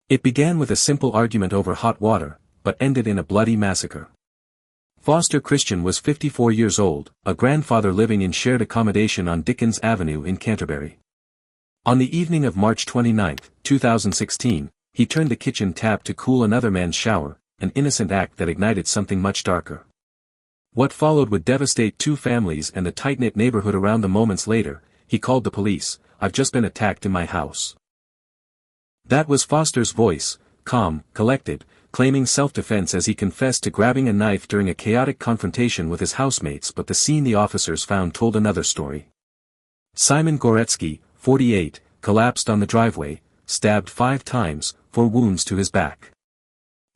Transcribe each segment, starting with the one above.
It began with a simple argument over hot water, but ended in a bloody massacre. Foster Christian was 54 years old, a grandfather living in shared accommodation on Dickens Avenue in Canterbury. On the evening of March 29, 2016, he turned the kitchen tap to cool another man's shower, an innocent act that ignited something much darker. What followed would devastate two families and the tight-knit neighborhood around them. Moments later, he called the police. "I've just been attacked in my house." That was Foster's voice, calm, collected, claiming self-defense as he confessed to grabbing a knife during a chaotic confrontation with his housemates. But the scene the officers found told another story. Simon Gorecki, 48, collapsed on the driveway, stabbed 5 times, 4 wounds to his back.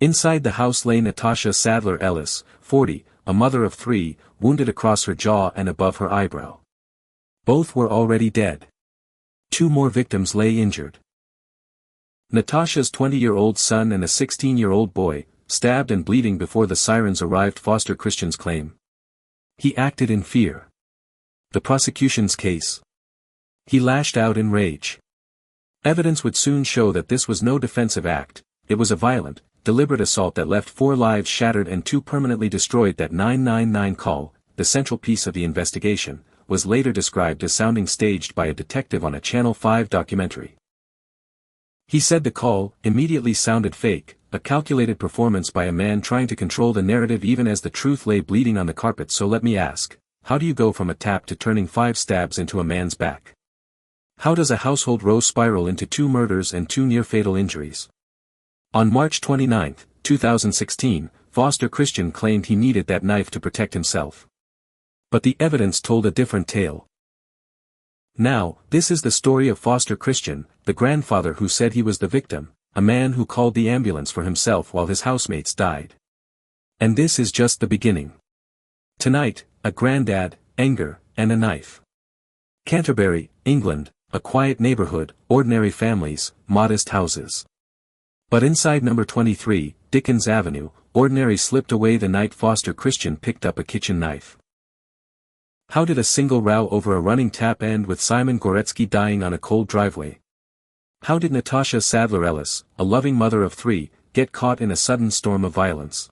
Inside the house lay Natasha Sadler-Ellis, 40, a mother of 3, wounded across her jaw and above her eyebrow. Both were already dead. 2 more victims lay injured. Natasha's 20-year-old son and a 16-year-old boy, stabbed and bleeding before the sirens arrived. Foster Christian's claim. He acted in fear. The prosecution's case. He lashed out in rage. Evidence would soon show that this was no defensive act. It was a violent, deliberate assault that left 4 lives shattered and 2 permanently destroyed. That 999 call, the central piece of the investigation, was later described as sounding staged by a detective on a Channel 5 documentary. He said the call immediately sounded fake, a calculated performance by a man trying to control the narrative even as the truth lay bleeding on the carpet. So let me ask, how do you go from a tap to turning 5 stabs into a man's back? How does a household row spiral into 2 murders and 2 near-fatal injuries? On March 29, 2016, Foster Christian claimed he needed that knife to protect himself. But the evidence told a different tale. Now, this is the story of Foster Christian, the grandfather who said he was the victim, a man who called the ambulance for himself while his housemates died. And this is just the beginning. Tonight, a granddad, anger, and a knife. Canterbury, England, a quiet neighborhood, ordinary families, modest houses. But inside number 23, Dickens Avenue, ordinary slipped away the night Foster Christian picked up a kitchen knife. How did a single row over a running tap end with Simon Gorecki dying on a cold driveway? How did Natasha Sadler-Ellis, a loving mother of 3, get caught in a sudden storm of violence?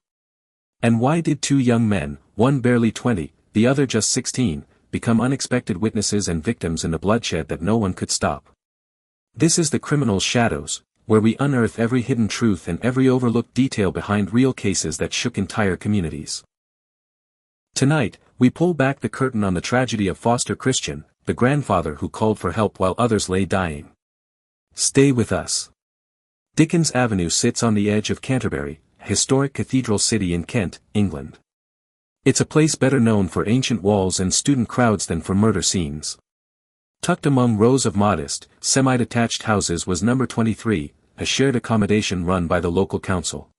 And why did 2 young men, one barely 20, the other just 16, become unexpected witnesses and victims in the bloodshed that no one could stop? This is The Criminal's Shadows, where we unearth every hidden truth and every overlooked detail behind real cases that shook entire communities. Tonight, we pull back the curtain on the tragedy of Foster Christian, the grandfather who called for help while others lay dying. Stay with us. Dickens Avenue sits on the edge of Canterbury, a historic cathedral city in Kent, England. It's a place better known for ancient walls and student crowds than for murder scenes. Tucked among rows of modest, semi-detached houses was number 23, a shared accommodation run by the local council.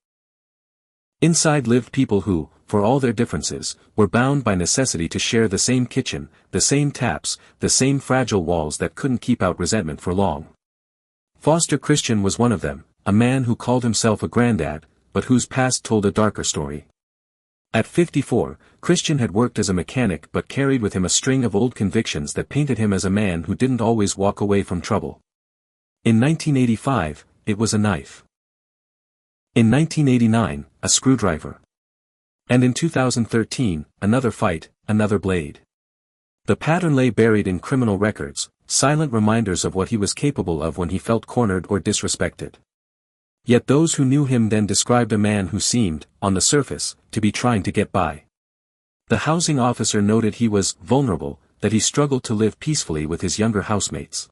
Inside lived people who, for all their differences, were bound by necessity to share the same kitchen, the same taps, the same fragile walls that couldn't keep out resentment for long. Foster Christian was one of them, a man who called himself a granddad, but whose past told a darker story. At 54, Christian had worked as a mechanic but carried with him a string of old convictions that painted him as a man who didn't always walk away from trouble. In 1985, it was a knife. In 1989, a screwdriver. And in 2013, another fight, another blade. The pattern lay buried in criminal records, silent reminders of what he was capable of when he felt cornered or disrespected. Yet those who knew him then described a man who seemed, on the surface, to be trying to get by. The housing officer noted he was vulnerable, that he struggled to live peacefully with his younger housemates.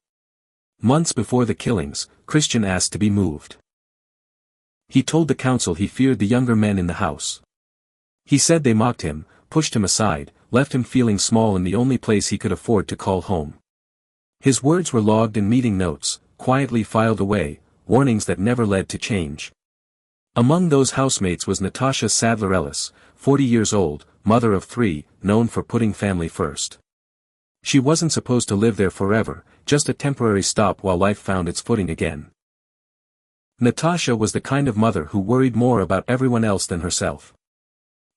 Months before the killings, Christian asked to be moved. He told the council he feared the younger men in the house. He said they mocked him, pushed him aside, left him feeling small in the only place he could afford to call home. His words were logged in meeting notes, quietly filed away, warnings that never led to change. Among those housemates was Natasha Sadler-Ellis, 40 years old, mother of 3, known for putting family first. She wasn't supposed to live there forever, just a temporary stop while life found its footing again. Natasha was the kind of mother who worried more about everyone else than herself.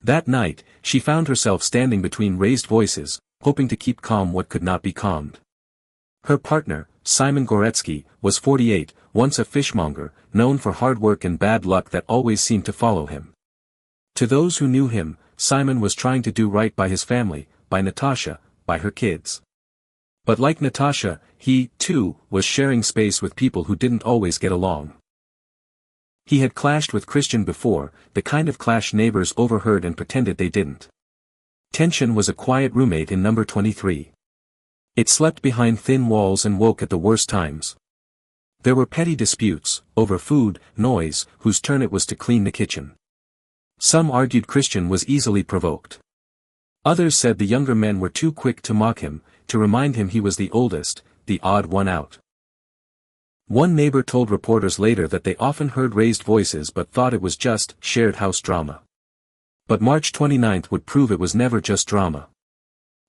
That night, she found herself standing between raised voices, hoping to keep calm what could not be calmed. Her partner, Simon Gorecki, was 48, once a fishmonger, known for hard work and bad luck that always seemed to follow him. To those who knew him, Simon was trying to do right by his family, by Natasha, by her kids. But like Natasha, he, too, was sharing space with people who didn't always get along. He had clashed with Christian before, the kind of clash neighbors overheard and pretended they didn't. Tension was a quiet roommate in number 23. It slept behind thin walls and woke at the worst times. There were petty disputes, over food, noise, whose turn it was to clean the kitchen. Some argued Christian was easily provoked. Others said the younger men were too quick to mock him, to remind him he was the oldest, the odd one out. One neighbor told reporters later that they often heard raised voices but thought it was just shared house drama. But March 29th would prove it was never just drama.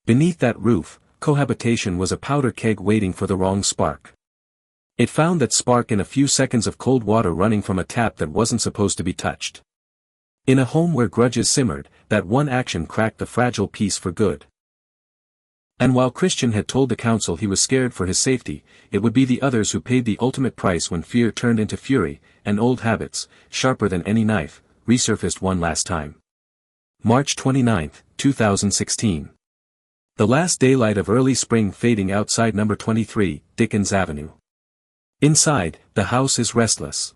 Beneath that roof, cohabitation was a powder keg waiting for the wrong spark. It found that spark in a few seconds of cold water running from a tap that wasn't supposed to be touched. In a home where grudges simmered, that one action cracked the fragile peace for good. And while Christian had told the council he was scared for his safety, it would be the others who paid the ultimate price when fear turned into fury, and old habits, sharper than any knife, resurfaced one last time. March 29, 2016. The last daylight of early spring fading outside number 23, Dickens Avenue. Inside, the house is restless.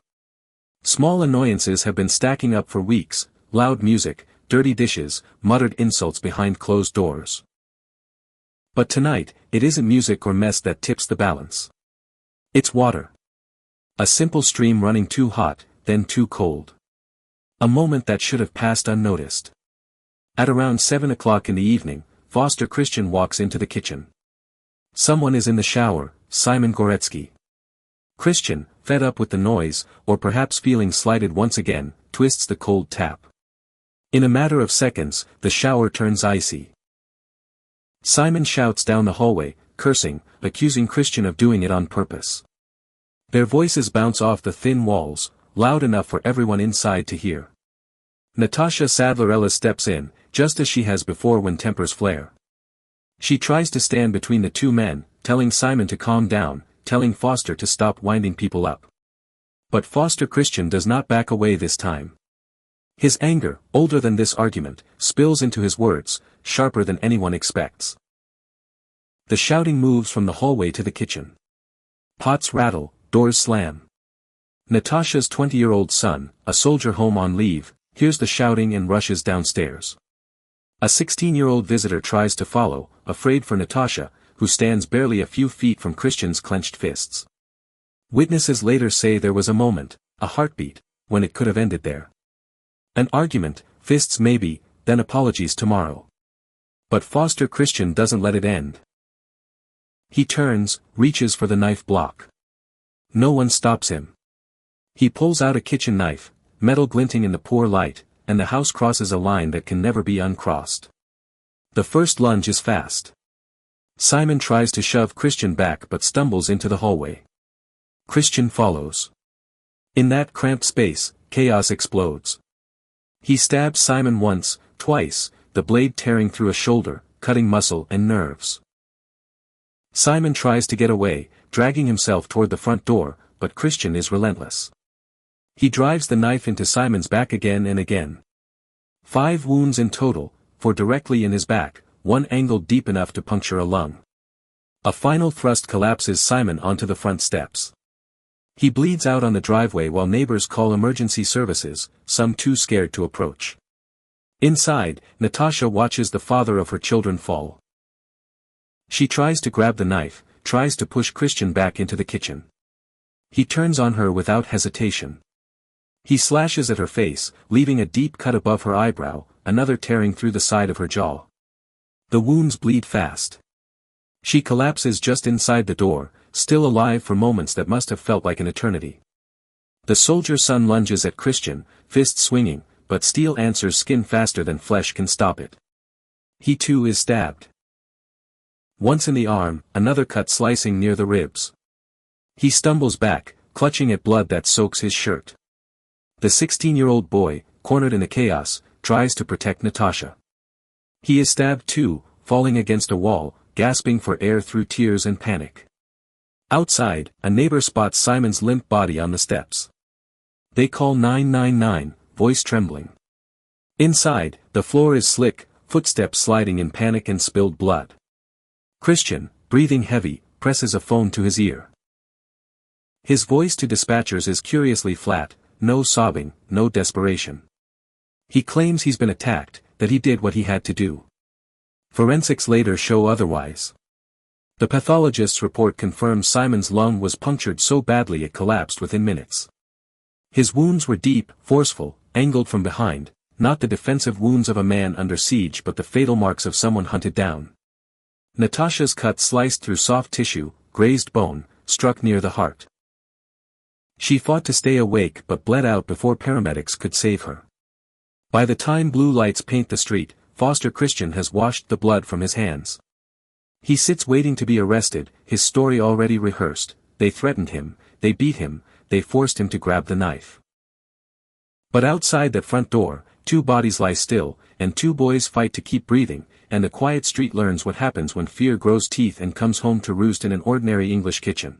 Small annoyances have been stacking up for weeks, loud music, dirty dishes, muttered insults behind closed doors. But tonight, it isn't music or mess that tips the balance. It's water. A simple stream running too hot, then too cold. A moment that should have passed unnoticed. At around 7 o'clock in the evening, Foster Christian walks into the kitchen. Someone is in the shower, Simon Gorecki. Christian, fed up with the noise, or perhaps feeling slighted once again, twists the cold tap. In a matter of seconds, the shower turns icy. Simon shouts down the hallway, cursing, accusing Christian of doing it on purpose. Their voices bounce off the thin walls, loud enough for everyone inside to hear. Natasha Sadler-Ellis steps in, just as she has before when tempers flare. She tries to stand between the two men, telling Simon to calm down, telling Foster to stop winding people up. But Foster Christian does not back away this time. His anger, older than this argument, spills into his words, sharper than anyone expects. The shouting moves from the hallway to the kitchen. Pots rattle, doors slam. Natasha's 20-year-old son, a soldier home on leave, hears the shouting and rushes downstairs. A 16-year-old visitor tries to follow, afraid for Natasha, who stands barely a few feet from Christian's clenched fists. Witnesses later say there was a moment, a heartbeat, when it could have ended there. An argument, fists maybe, then apologies tomorrow. But Foster Christian doesn't let it end. He turns, reaches for the knife block. No one stops him. He pulls out a kitchen knife, metal glinting in the poor light, and the house crosses a line that can never be uncrossed. The first lunge is fast. Simon tries to shove Christian back but stumbles into the hallway. Christian follows. In that cramped space, chaos explodes. He stabs Simon once, twice, the blade tearing through a shoulder, cutting muscle and nerves. Simon tries to get away, dragging himself toward the front door, but Christian is relentless. He drives the knife into Simon's back again and again. 5 wounds in total, 4 directly in his back, 1 angled deep enough to puncture a lung. A final thrust collapses Simon onto the front steps. He bleeds out on the driveway while neighbors call emergency services, some too scared to approach. Inside, Natasha watches the father of her children fall. She tries to grab the knife, tries to push Christian back into the kitchen. He turns on her without hesitation. He slashes at her face, leaving a deep cut above her eyebrow, another tearing through the side of her jaw. The wounds bleed fast. She collapses just inside the door, still alive for moments that must have felt like an eternity. The soldier son lunges at Christian, fist swinging, but steel answers skin faster than flesh can stop it. He too is stabbed. Once in the arm, another cut slicing near the ribs. He stumbles back, clutching at blood that soaks his shirt. The 16-year-old boy, cornered in the chaos, tries to protect Natasha. He is stabbed too, falling against a wall, gasping for air through tears and panic. Outside, a neighbor spots Simon's limp body on the steps. They call 999, voice trembling. Inside, the floor is slick, footsteps sliding in panic and spilled blood. Christian, breathing heavy, presses a phone to his ear. His voice to dispatchers is curiously flat, no sobbing, no desperation. He claims he's been attacked, that he did what he had to do. Forensics later show otherwise. The pathologist's report confirms Simon's lung was punctured so badly it collapsed within minutes. His wounds were deep, forceful, angled from behind, not the defensive wounds of a man under siege but the fatal marks of someone hunted down. Natasha's cut sliced through soft tissue, grazed bone, struck near the heart. She fought to stay awake but bled out before paramedics could save her. By the time blue lights paint the street, Foster Christian has washed the blood from his hands. He sits waiting to be arrested, his story already rehearsed. They threatened him, they beat him, they forced him to grab the knife. But outside that front door, two bodies lie still, and two boys fight to keep breathing, and the quiet street learns what happens when fear grows teeth and comes home to roost in an ordinary English kitchen.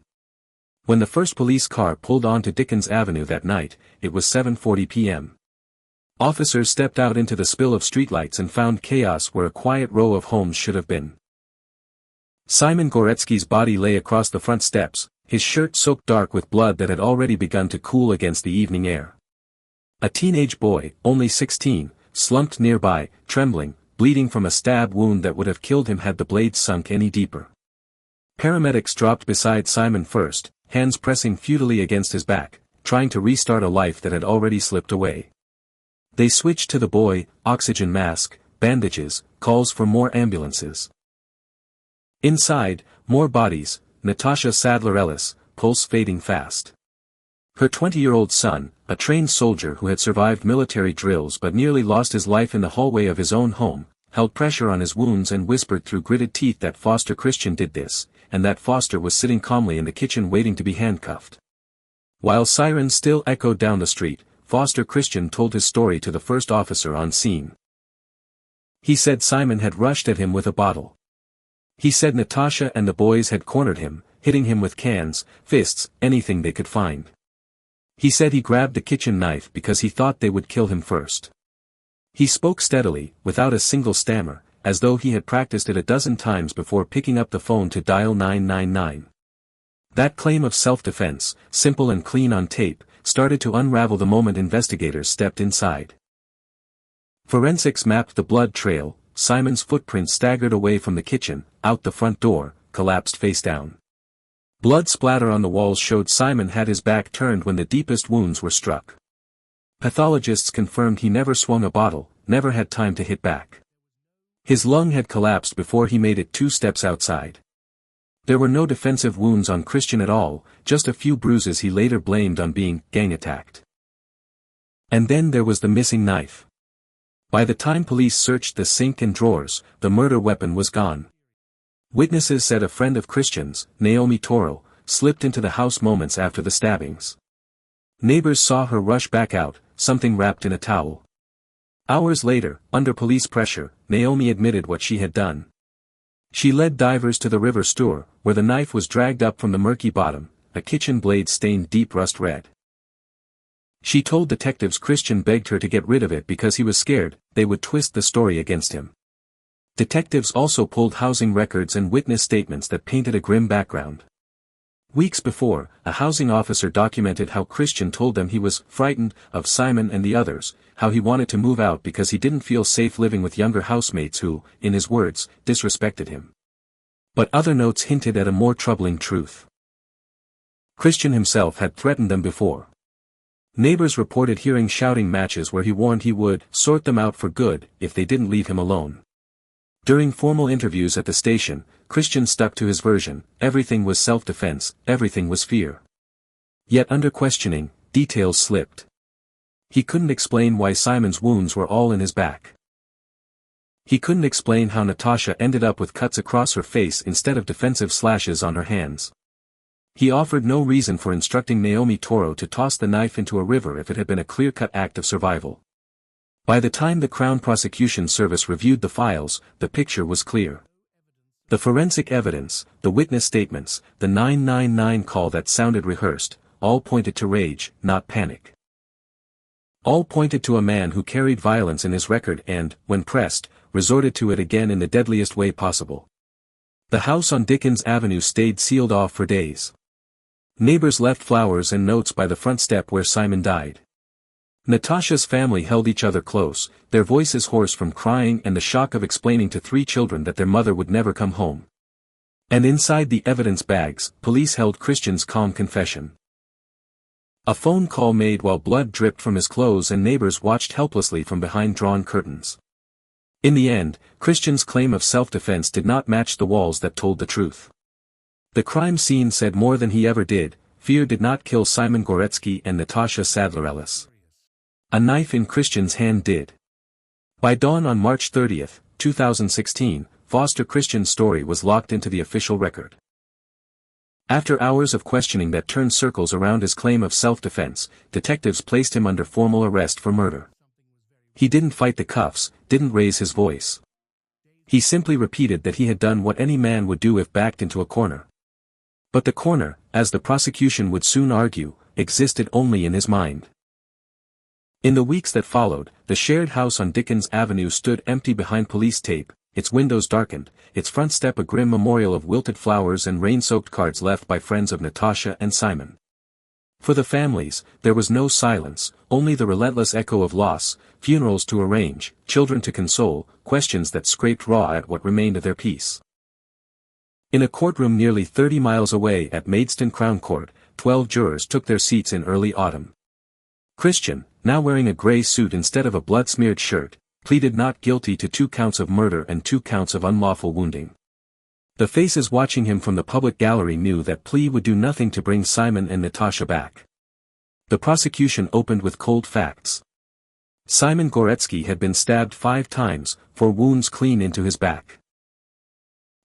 When the first police car pulled onto Dickens Avenue that night, it was 7:40 p.m. Officers stepped out into the spill of streetlights and found chaos where a quiet row of homes should have been. Simon Gorecki's body lay across the front steps, his shirt soaked dark with blood that had already begun to cool against the evening air. A teenage boy, only 16, slumped nearby, trembling, bleeding from a stab wound that would have killed him had the blade sunk any deeper. Paramedics dropped beside Simon first, hands pressing futilely against his back, trying to restart a life that had already slipped away. They switched to the boy, oxygen mask, bandages, calls for more ambulances. Inside, more bodies, Natasha Sadler-Ellis, pulse fading fast. Her 20-year-old son, a trained soldier who had survived military drills but nearly lost his life in the hallway of his own home, held pressure on his wounds and whispered through gritted teeth that Foster Christian did this, and that Foster was sitting calmly in the kitchen waiting to be handcuffed. While sirens still echoed down the street, Foster Christian told his story to the first officer on scene. He said Simon had rushed at him with a bottle. He said Natasha and the boys had cornered him, hitting him with cans, fists, anything they could find. He said he grabbed the kitchen knife because he thought they would kill him first. He spoke steadily, without a single stammer, as though he had practiced it a dozen times before picking up the phone to dial 999. That claim of self-defense, simple and clean on tape, started to unravel the moment investigators stepped inside. Forensics mapped the blood trail. Simon's footprints staggered away from the kitchen, out the front door, collapsed face down. Blood splatter on the walls showed Simon had his back turned when the deepest wounds were struck. Pathologists confirmed he never swung a bottle, never had time to hit back. His lung had collapsed before he made it 2 steps outside. There were no defensive wounds on Christian at all, just a few bruises he later blamed on being gang attacked. And then there was the missing knife. By the time police searched the sink and drawers, the murder weapon was gone. Witnesses said a friend of Christian's, Naomi Toro, slipped into the house moments after the stabbings. Neighbors saw her rush back out, something wrapped in a towel. Hours later, under police pressure, Naomi admitted what she had done. She led divers to the river Stour, where the knife was dragged up from the murky bottom, a kitchen blade stained deep rust red. She told detectives Christian begged her to get rid of it because he was scared they would twist the story against him. Detectives also pulled housing records and witness statements that painted a grim background. Weeks before, a housing officer documented how Christian told them he was frightened of Simon and the others, how he wanted to move out because he didn't feel safe living with younger housemates who, in his words, disrespected him. But other notes hinted at a more troubling truth. Christian himself had threatened them before. Neighbors reported hearing shouting matches where he warned he would sort them out for good if they didn't leave him alone. During formal interviews at the station, Christian stuck to his version: everything was self-defense, everything was fear. Yet under questioning, details slipped. He couldn't explain why Simon's wounds were all in his back. He couldn't explain how Natasha ended up with cuts across her face instead of defensive slashes on her hands. He offered no reason for instructing Naomi Toro to toss the knife into a river if it had been a clear-cut act of survival. By the time the Crown Prosecution Service reviewed the files, the picture was clear. The forensic evidence, the witness statements, the 999 call that sounded rehearsed, all pointed to rage, not panic. All pointed to a man who carried violence in his record and, when pressed, resorted to it again in the deadliest way possible. The house on Dickens Avenue stayed sealed off for days. Neighbors left flowers and notes by the front step where Simon died. Natasha's family held each other close, their voices hoarse from crying and the shock of explaining to 3 children that their mother would never come home. And inside the evidence bags, police held Christian's calm confession. A phone call made while blood dripped from his clothes and neighbors watched helplessly from behind drawn curtains. In the end, Christian's claim of self-defense did not match the walls that told the truth. The crime scene said more than he ever did: fear did not kill Simon Gorecki and Natasha Sadler-Ellis. A knife in Christian's hand did. By dawn on March 30, 2016, Foster Christian's story was locked into the official record. After hours of questioning that turned circles around his claim of self-defense, detectives placed him under formal arrest for murder. He didn't fight the cuffs, didn't raise his voice. He simply repeated that he had done what any man would do if backed into a corner. But the corner, as the prosecution would soon argue, existed only in his mind. In the weeks that followed, the shared house on Dickens Avenue stood empty behind police tape, its windows darkened, its front step a grim memorial of wilted flowers and rain-soaked cards left by friends of Natasha and Simon. For the families, there was no silence, only the relentless echo of loss, funerals to arrange, children to console, questions that scraped raw at what remained of their peace. In a courtroom nearly 30 miles away at Maidstone Crown Court, 12 jurors took their seats in early autumn. Christian, now wearing a grey suit instead of a blood-smeared shirt, pleaded not guilty to 2 counts of murder and 2 counts of unlawful wounding. The faces watching him from the public gallery knew that plea would do nothing to bring Simon and Natasha back. The prosecution opened with cold facts. Simon Gorecki had been stabbed 5 times, 4 wounds clean into his back.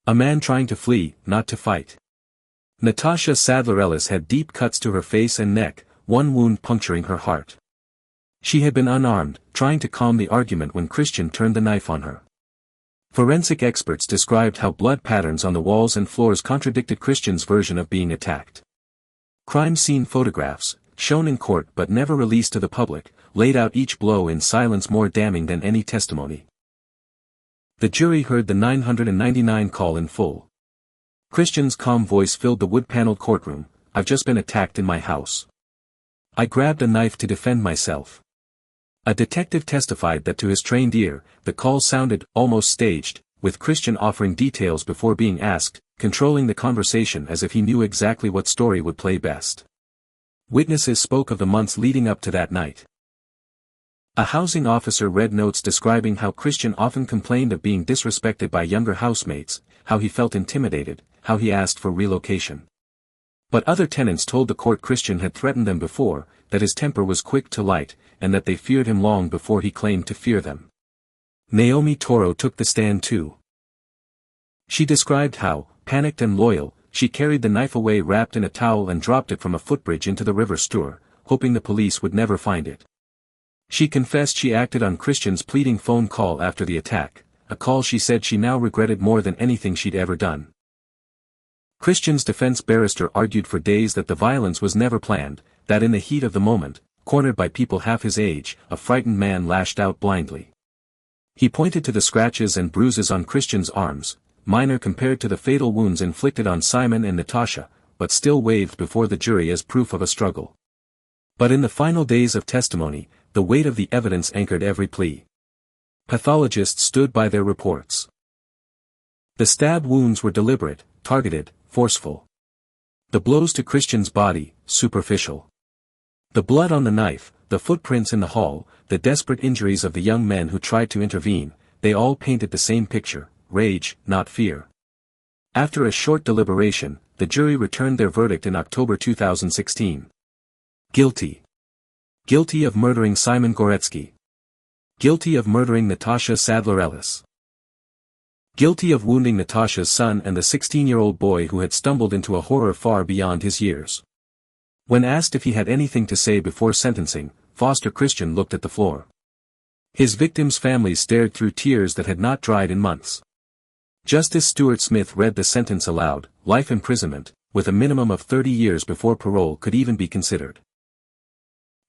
A man trying to flee, not to fight. Natasha Sadler-Ellis had deep cuts to her face and neck, 1 wound puncturing her heart. She had been unarmed, trying to calm the argument when Christian turned the knife on her. Forensic experts described how blood patterns on the walls and floors contradicted Christian's version of being attacked. Crime scene photographs, shown in court but never released to the public, laid out each blow in silence more damning than any testimony. The jury heard the 999 call in full. Christian's calm voice filled the wood-paneled courtroom: "I've just been attacked in my house. I grabbed a knife to defend myself." A detective testified that to his trained ear, the call sounded almost staged, with Christian offering details before being asked, controlling the conversation as if he knew exactly what story would play best. Witnesses spoke of the months leading up to that night. A housing officer read notes describing how Christian often complained of being disrespected by younger housemates, how he felt intimidated, how he asked for relocation. But other tenants told the court Christian had threatened them before, that his temper was quick to light, and that they feared him long before he claimed to fear them. Naomi Toro took the stand too. She described how, panicked and loyal, she carried the knife away wrapped in a towel and dropped it from a footbridge into the River Stour, hoping the police would never find it. She confessed she acted on Christian's pleading phone call after the attack, a call she said she now regretted more than anything she'd ever done. Christian's defense barrister argued for days that the violence was never planned, that in the heat of the moment, cornered by people half his age, a frightened man lashed out blindly. He pointed to the scratches and bruises on Christian's arms, minor compared to the fatal wounds inflicted on Simon and Natasha, but still waved before the jury as proof of a struggle. But in the final days of testimony, the weight of the evidence anchored every plea. Pathologists stood by their reports. The stab wounds were deliberate, targeted, forceful. The blows to Christian's body, superficial. The blood on the knife, the footprints in the hall, the desperate injuries of the young men who tried to intervene, they all painted the same picture: rage, not fear. After a short deliberation, the jury returned their verdict in October 2016. Guilty. Guilty of murdering Simon Gorecki. Guilty of murdering Natasha Sadler-Ellis. Guilty of wounding Natasha's son and the 16-year-old boy who had stumbled into a horror far beyond his years. When asked if he had anything to say before sentencing, Foster Christian looked at the floor. His victims' families stared through tears that had not dried in months. Justice Stuart Smith read the sentence aloud: life imprisonment, with a minimum of 30 years before parole could even be considered.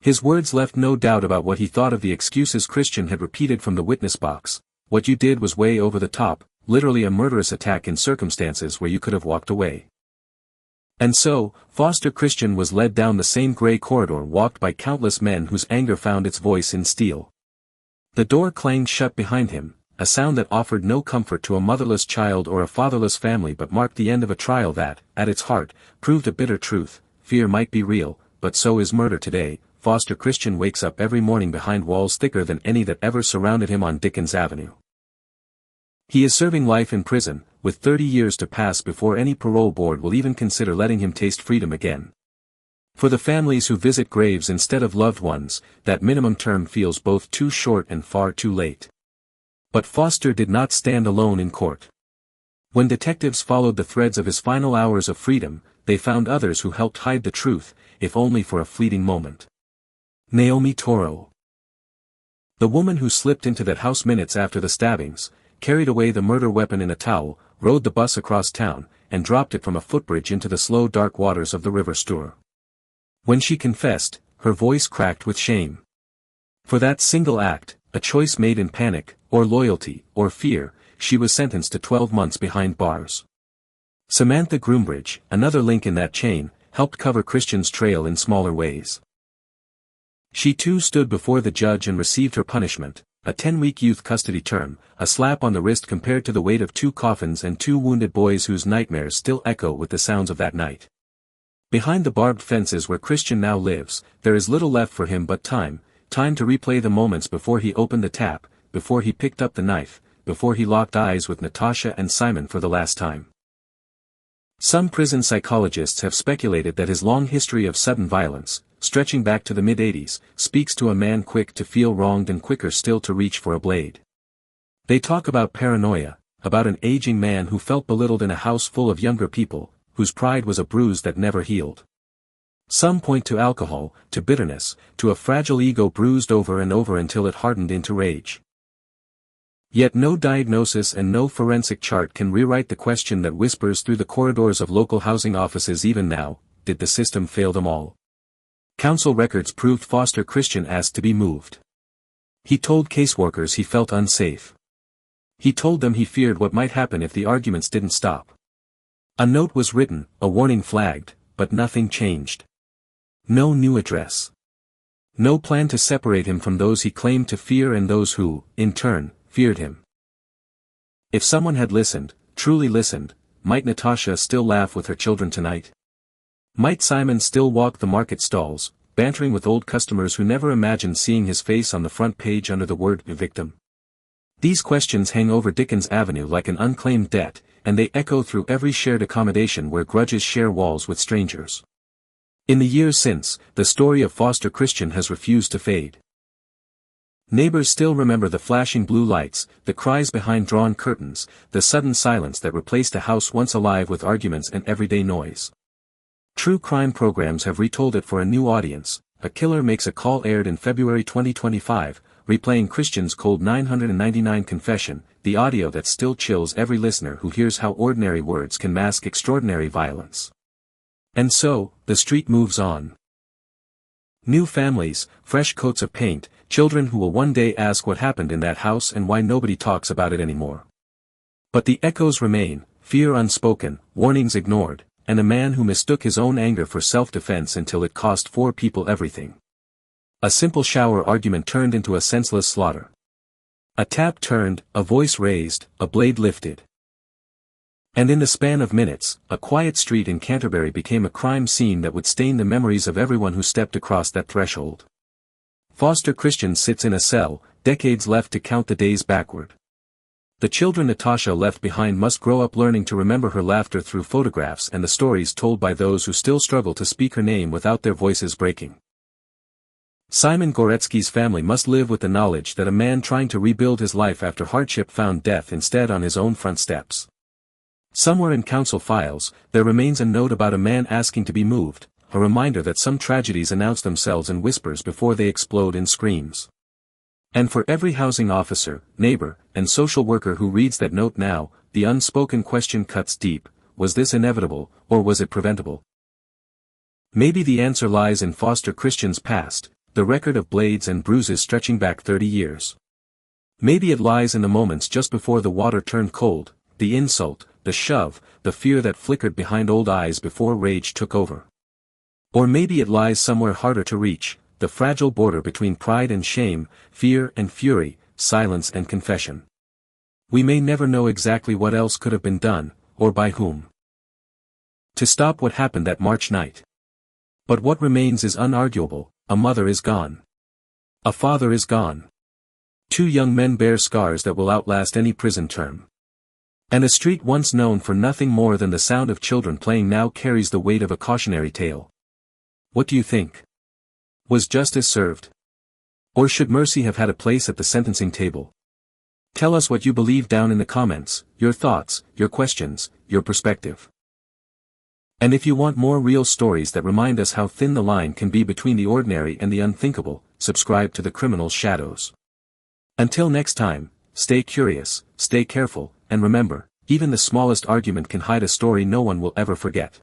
His words left no doubt about what he thought of the excuses Christian had repeated from the witness box. What you did was way over the top, literally a murderous attack in circumstances where you could have walked away. And so, Foster Christian was led down the same gray corridor walked by countless men whose anger found its voice in steel. The door clanged shut behind him, a sound that offered no comfort to a motherless child or a fatherless family but marked the end of a trial that, at its heart, proved a bitter truth. Fear might be real, but so is murder today. Foster Christian wakes up every morning behind walls thicker than any that ever surrounded him on Dickens Avenue. He is serving life in prison, with 30 years to pass before any parole board will even consider letting him taste freedom again. For the families who visit graves instead of loved ones, that minimum term feels both too short and far too late. But Foster did not stand alone in court. When detectives followed the threads of his final hours of freedom, they found others who helped hide the truth, if only for a fleeting moment. Naomi Toro. The woman who slipped into that house minutes after the stabbings, carried away the murder weapon in a towel, rode the bus across town, and dropped it from a footbridge into the slow dark waters of the River Stour. When she confessed, her voice cracked with shame. For that single act, a choice made in panic, or loyalty, or fear, she was sentenced to 12 months behind bars. Samantha Groombridge, another link in that chain, helped cover Christian's trail in smaller ways. She too stood before the judge and received her punishment, a 10-week youth custody term, a slap on the wrist compared to the weight of 2 coffins and 2 wounded boys whose nightmares still echo with the sounds of that night. Behind the barbed fences where Christian now lives, there is little left for him but time to replay the moments before he opened the tap, before he picked up the knife, before he locked eyes with Natasha and Simon for the last time. Some prison psychologists have speculated that his long history of sudden violence, stretching back to the mid-80s, speaks to a man quick to feel wronged and quicker still to reach for a blade. They talk about paranoia, about an aging man who felt belittled in a house full of younger people, whose pride was a bruise that never healed. Some point to alcohol, to bitterness, to a fragile ego bruised over and over until it hardened into rage. Yet no diagnosis and no forensic chart can rewrite the question that whispers through the corridors of local housing offices even now: did the system fail them all? Council records proved Foster Christian asked to be moved. He told caseworkers he felt unsafe. He told them he feared what might happen if the arguments didn't stop. A note was written, a warning flagged, but nothing changed. No new address. No plan to separate him from those he claimed to fear and those who, in turn, feared him. If someone had listened, truly listened, might Natasha still laugh with her children tonight? Might Simon still walk the market stalls, bantering with old customers who never imagined seeing his face on the front page under the word victim? These questions hang over Dickens Avenue like an unclaimed debt, and they echo through every shared accommodation where grudges share walls with strangers. In the years since, the story of Foster Christian has refused to fade. Neighbors still remember the flashing blue lights, the cries behind drawn curtains, the sudden silence that replaced a house once alive with arguments and everyday noise. True crime programs have retold it for a new audience. A Killer Makes a Call aired in February 2025, replaying Christian's cold 999 confession, the audio that still chills every listener who hears how ordinary words can mask extraordinary violence. And so, the street moves on. New families, fresh coats of paint, children who will one day ask what happened in that house and why nobody talks about it anymore. But the echoes remain, fear unspoken, warnings ignored, and a man who mistook his own anger for self-defense until it cost 4 people everything. A simple shower argument turned into a senseless slaughter. A tap turned, a voice raised, a blade lifted. And in the span of minutes, a quiet street in Canterbury became a crime scene that would stain the memories of everyone who stepped across that threshold. Foster Christian sits in a cell, decades left to count the days backward. The children Natasha left behind must grow up learning to remember her laughter through photographs and the stories told by those who still struggle to speak her name without their voices breaking. Simon Gorecki's family must live with the knowledge that a man trying to rebuild his life after hardship found death instead on his own front steps. Somewhere in council files, there remains a note about a man asking to be moved, a reminder that some tragedies announce themselves in whispers before they explode in screams. And for every housing officer, neighbor, and social worker who reads that note now, the unspoken question cuts deep: was this inevitable, or was it preventable? Maybe the answer lies in Foster Christian's past, the record of blades and bruises stretching back 30 years. Maybe it lies in the moments just before the water turned cold, the insult, the shove, the fear that flickered behind old eyes before rage took over. Or maybe it lies somewhere harder to reach, the fragile border between pride and shame, fear and fury, silence and confession. We may never know exactly what else could have been done, or by whom, to stop what happened that March night. But what remains is unarguable: a mother is gone. A father is gone. 2 young men bear scars that will outlast any prison term. And a street once known for nothing more than the sound of children playing now carries the weight of a cautionary tale. What do you think? Was justice served? Or should mercy have had a place at the sentencing table? Tell us what you believe down in the comments, your thoughts, your questions, your perspective. And if you want more real stories that remind us how thin the line can be between the ordinary and the unthinkable, subscribe to The Criminal's Shadows. Until next time, stay curious, stay careful, and remember, even the smallest argument can hide a story no one will ever forget.